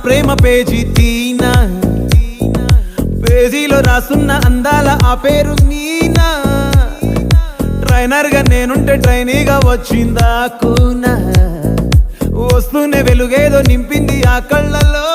ప్రేమ page తీనా, పేజీలో రాసున్న అందాల ఆ పేరు మీనా. ట్రైనర్ గా నేనుంటే ట్రైనీగా వచ్చిందా కూనా, వస్తూనే వెలుగేదో నింపింది ఆ కళ్ళలో.